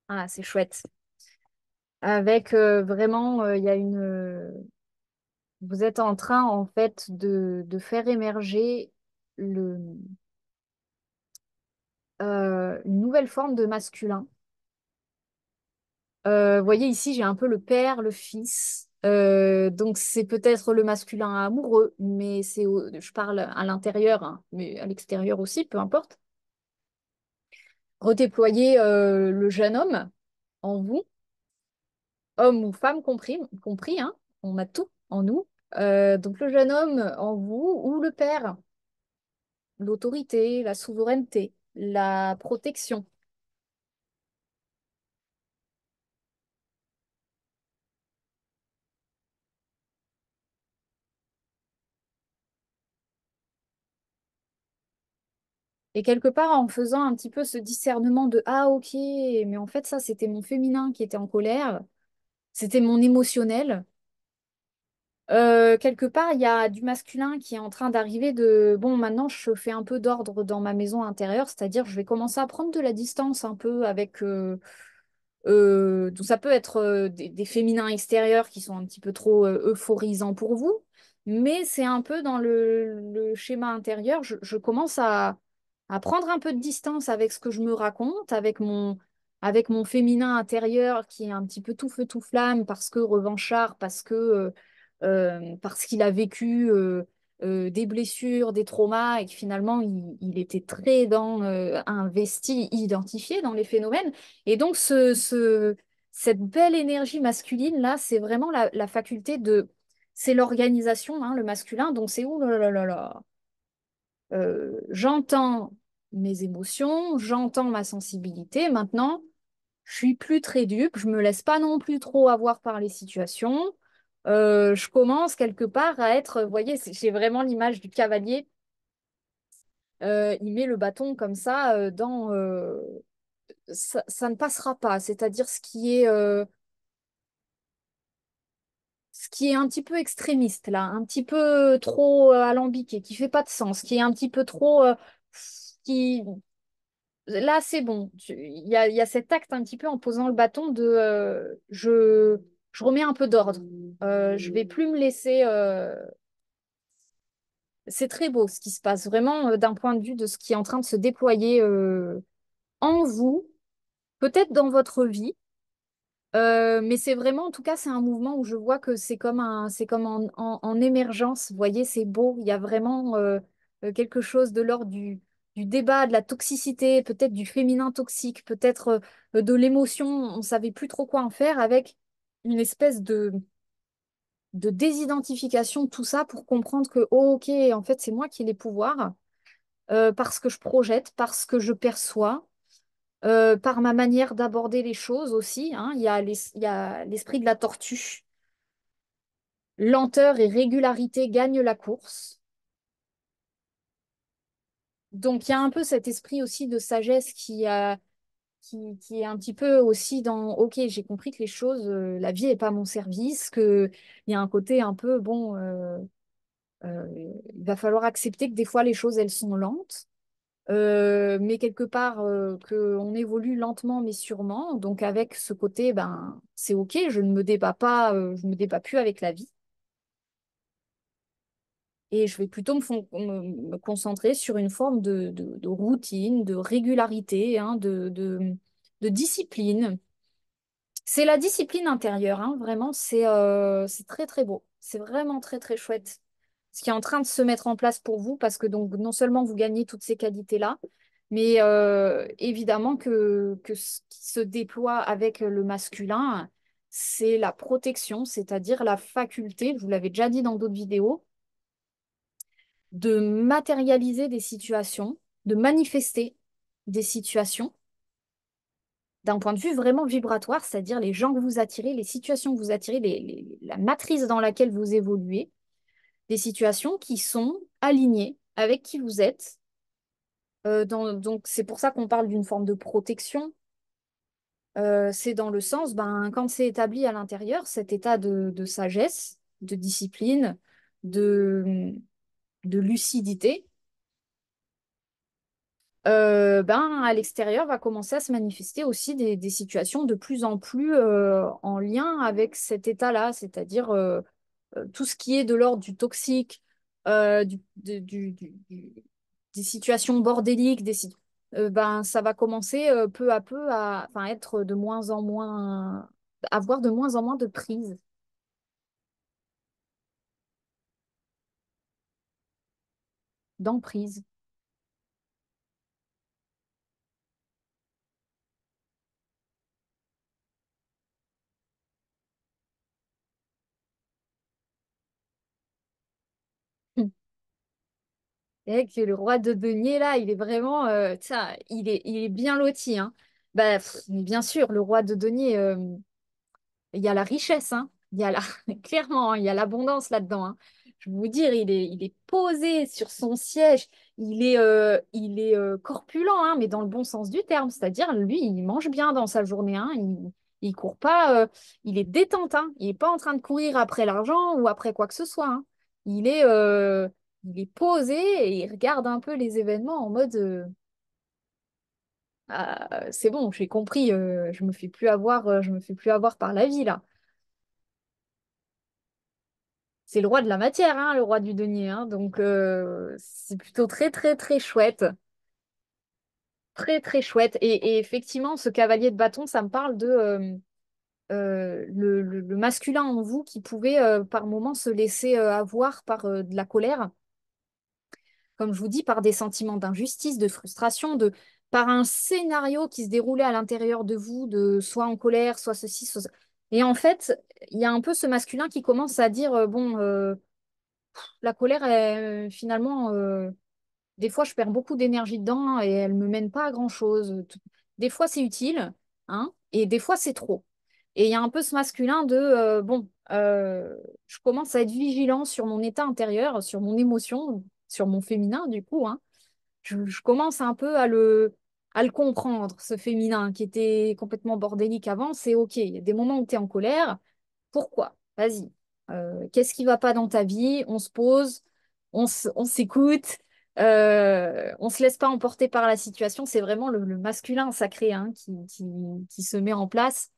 Ah, c'est chouette. Avec vraiment, il y a vous êtes en train, en fait, de faire émerger le, une nouvelle forme de masculin. Vous voyez ici, j'ai un peu le père, le fils. Donc c'est peut-être le masculin amoureux, mais je parle à l'intérieur, hein, mais à l'extérieur aussi, peu importe. Redéployer le jeune homme en vous, homme ou femme compris, hein, on a tout en nous. Donc le jeune homme en vous ou le père, l'autorité, la souveraineté, la protection. Et quelque part, en faisant un petit peu ce discernement de ah, ok, mais en fait, ça, c'était mon féminin qui était en colère, c'était mon émotionnel. Quelque part, il y a du masculin qui est en train d'arriver de bon, maintenant, je fais un peu d'ordre dans ma maison intérieure, c'est-à-dire, je vais commencer à prendre de la distance un peu avec. Donc ça peut être des féminins extérieurs qui sont un petit peu trop euphorisants pour vous, mais c'est un peu dans le schéma intérieur. Je commence à prendre un peu de distance avec ce que je me raconte, avec mon féminin intérieur qui est un petit peu tout feu tout flamme parce que revanchard, parce qu'il a vécu des blessures, des traumas et que finalement il était très investi, identifié dans les phénomènes. Et donc, cette belle énergie masculine, là, c'est vraiment la faculté de... C'est l'organisation, hein, le masculin. Donc, c'est où là, là, là, là. J'entends mes émotions, j'entends ma sensibilité. Maintenant, je suis plus très dupe, je me laisse pas non plus trop avoir par les situations. Je commence quelque part à être, vous voyez, j'ai vraiment l'image du cavalier. Il met le bâton comme ça ça ne passera pas. C'est-à-dire ce qui est un petit peu extrémiste là, un petit peu trop alambiqué, qui fait pas de sens, qui est un petit peu trop, qui là c'est bon. Il y a cet acte un petit peu en posant le bâton de je remets un peu d'ordre. Je vais plus me laisser. C'est très beau ce qui se passe vraiment d'un point de vue de ce qui est en train de se déployer en vous, peut-être dans votre vie. Mais c'est vraiment, en tout cas, c'est un mouvement où je vois que c'est comme en émergence. Vous voyez, c'est beau. Il y a vraiment quelque chose de l'ordre du débat, de la toxicité, peut-être du féminin toxique, peut-être de l'émotion. On ne savait plus trop quoi en faire avec une espèce de désidentification de tout ça pour comprendre que, oh, ok, en fait, c'est moi qui ai les pouvoirs parce que je projette, parce que je perçois par ma manière d'aborder les choses aussi, hein. Il y a l'esprit de la tortue. Lenteur et régularité gagnent la course. Donc il y a un peu cet esprit aussi de sagesse qui est un petit peu aussi dans, OK, j'ai compris que les choses, la vie n'est pas mon service, qu'il y a un côté un peu, bon, euh, il va falloir accepter que des fois les choses, elles sont lentes. Mais quelque part qu'on évolue lentement mais sûrement. Donc avec ce côté, ben c'est ok, je ne me débat pas, je me débat plus avec la vie. Et je vais plutôt me concentrer sur une forme de routine, de régularité, hein, de discipline. C'est la discipline intérieure, hein, vraiment, c'est très très beau. C'est vraiment très très chouette. Ce qui est en train de se mettre en place pour vous, parce que donc non seulement vous gagnez toutes ces qualités-là, mais évidemment que ce qui se déploie avec le masculin, c'est la protection, c'est-à-dire la faculté, je vous l'avais déjà dit dans d'autres vidéos, de matérialiser des situations, de manifester des situations d'un point de vue vraiment vibratoire, c'est-à-dire les gens que vous attirez, les situations que vous attirez, la matrice dans laquelle vous évoluez, des situations qui sont alignées avec qui vous êtes. Donc c'est pour ça qu'on parle d'une forme de protection. C'est dans le sens, ben, quand c'est établi à l'intérieur, cet état de sagesse, de discipline, de, de lucidité, ben, à l'extérieur va commencer à se manifester aussi des situations de plus en plus en lien avec cet état-là, c'est-à-dire tout ce qui est de l'ordre du toxique, des situations bordéliques, ben, ça va commencer peu à peu à enfin, être de moins en moins, avoir de moins en moins de prise, d'emprise. Et que le roi de denier, là, il est vraiment, tiens, il est bien loti, hein. Bah, mais bien sûr, le roi de denier, il y a la richesse, hein. Il y a la... Clairement, hein, il y a l'abondance là-dedans, hein. je vais vous dire, il est posé sur son siège. Il est corpulent, hein, mais dans le bon sens du terme. C'est-à-dire, lui, il mange bien dans sa journée. Hein, il court pas. Il est détente. Hein, il n'est pas en train de courir après l'argent ou après quoi que ce soit. Hein. Il est, euh, il est posé et il regarde un peu les événements en mode ah, c'est bon, j'ai compris. Je me fais plus avoir par la vie là. C'est le roi de la matière, hein, le roi du denier. Hein, donc, c'est plutôt très, très, très chouette. Très, très chouette. Et effectivement, ce cavalier de bâton, ça me parle de le masculin en vous qui pouvait par moments se laisser avoir par de la colère, comme je vous dis, par des sentiments d'injustice, de frustration, par un scénario qui se déroulait à l'intérieur de vous, de soit en colère, soit ceci, soit ça. Et en fait, il y a un peu ce masculin qui commence à dire, bon, la colère, finalement, des fois, je perds beaucoup d'énergie dedans et elle me mène pas à grand-chose. Des fois, c'est utile, hein, et des fois, c'est trop. Et il y a un peu ce masculin de, bon, je commence à être vigilant sur mon état intérieur, sur mon émotion, sur mon féminin, du coup, hein. Je commence un peu à le comprendre, ce féminin qui était complètement bordélique avant. C'est OK. Il y a des moments où tu es en colère. Pourquoi? Vas-y. Qu'est-ce qui va pas dans ta vie? On se pose, on s'écoute, on se laisse pas emporter par la situation. C'est vraiment le masculin sacré hein, qui se met en place.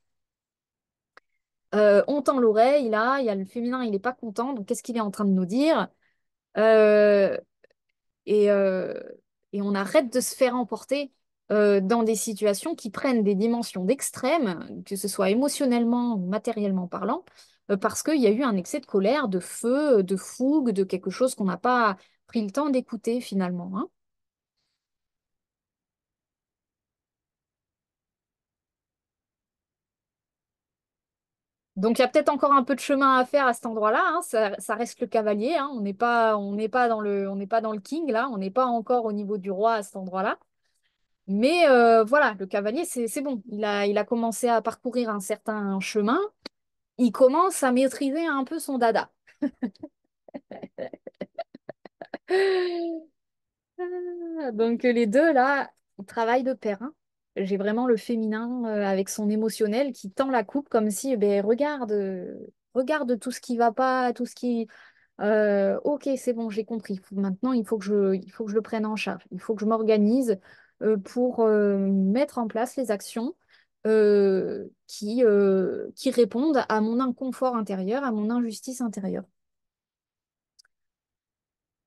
On tend l'oreille, là, il y a le féminin, il n'est pas content. Donc, qu'est-ce qu'il est en train de nous dire? Euh, et, euh, et on arrête de se faire emporter dans des situations qui prennent des dimensions d'extrême, que ce soit émotionnellement ou matériellement parlant, parce qu'il y a eu un excès de colère, de feu, de fougue, de quelque chose qu'on n'a pas pris le temps d'écouter finalement. Hein. Donc il y a peut-être encore un peu de chemin à faire à cet endroit-là. Hein. Ça reste le cavalier. Hein. On n'est pas dans on n'est pas dans le king là. On n'est pas encore au niveau du roi à cet endroit-là. Mais voilà, le cavalier, c'est bon. Il a commencé à parcourir un certain chemin. Il commence à maîtriser un peu son dada. Donc les deux, là, ils travaillent de pair. Hein. J'ai vraiment le féminin avec son émotionnel qui tend la coupe comme si, ben, regarde, regarde tout ce qui va pas, tout ce qui... ok, c'est bon, j'ai compris. Maintenant, il faut que je le prenne en charge. Il faut que je m'organise pour mettre en place les actions qui répondent à mon inconfort intérieur, à mon injustice intérieure.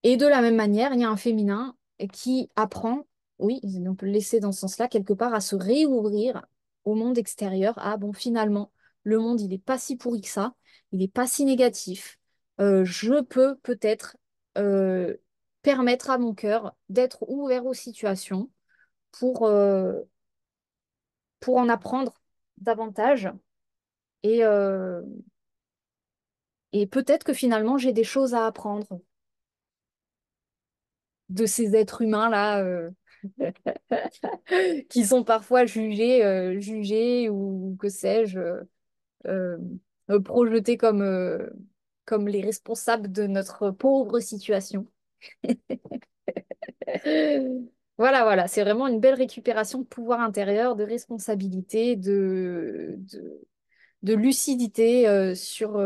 Et de la même manière, il y a un féminin qui apprend, oui, on peut le laisser dans ce sens-là, quelque part, à se réouvrir au monde extérieur. Ah bon, finalement, le monde, il n'est pas si pourri que ça, il n'est pas si négatif. Je peux peut-être euh, permettre à mon cœur d'être ouvert aux situations pour, euh, pour en apprendre davantage. Et, euh, et peut-être que finalement, j'ai des choses à apprendre de ces êtres humains-là. Qui sont parfois jugés ou que sais-je, euh, projetés comme les responsables de notre pauvre situation. Voilà, voilà, c'est vraiment une belle récupération de pouvoir intérieur, de responsabilité, de lucidité sur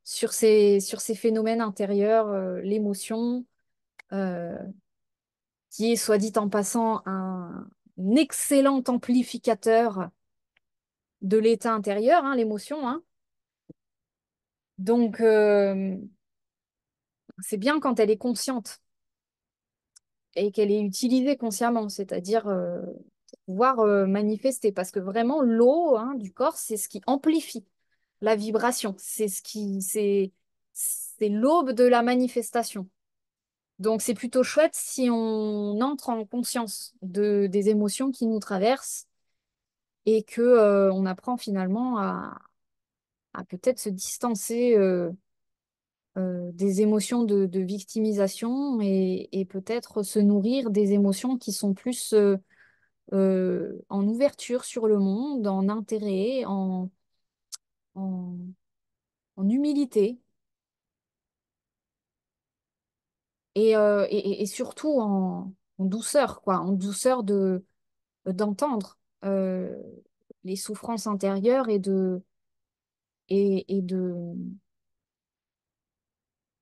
ces phénomènes intérieurs, l'émotion, euh, qui est, soit dit en passant, un excellent amplificateur de l'état intérieur, hein, l'émotion. Hein. Donc, c'est bien quand elle est consciente et qu'elle est utilisée consciemment, c'est-à-dire pouvoir manifester. Parce que vraiment, l'eau hein, du corps, c'est ce qui amplifie la vibration. C'est l'aube de la manifestation. Donc, c'est plutôt chouette si on entre en conscience des émotions qui nous traversent et que, on apprend finalement à peut-être se distancer des émotions de victimisation et peut-être se nourrir des émotions qui sont plus en ouverture sur le monde, en intérêt, en, en humilité. et surtout en douceur, quoi, en douceur d'entendre les souffrances intérieures et, et de,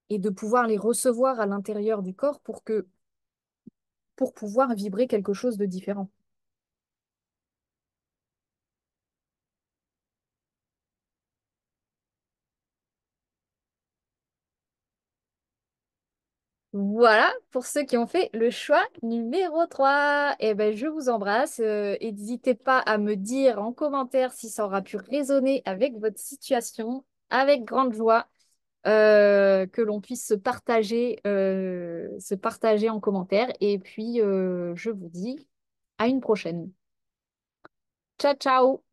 et de pouvoir les recevoir à l'intérieur du corps pour pouvoir vibrer quelque chose de différent. Voilà pour ceux qui ont fait le choix numéro 3. Eh ben, je vous embrasse. N'hésitez pas à me dire en commentaire si ça aura pu résonner avec votre situation, avec grande joie, que l'on puisse se partager en commentaire. Et puis, je vous dis à une prochaine. Ciao, ciao!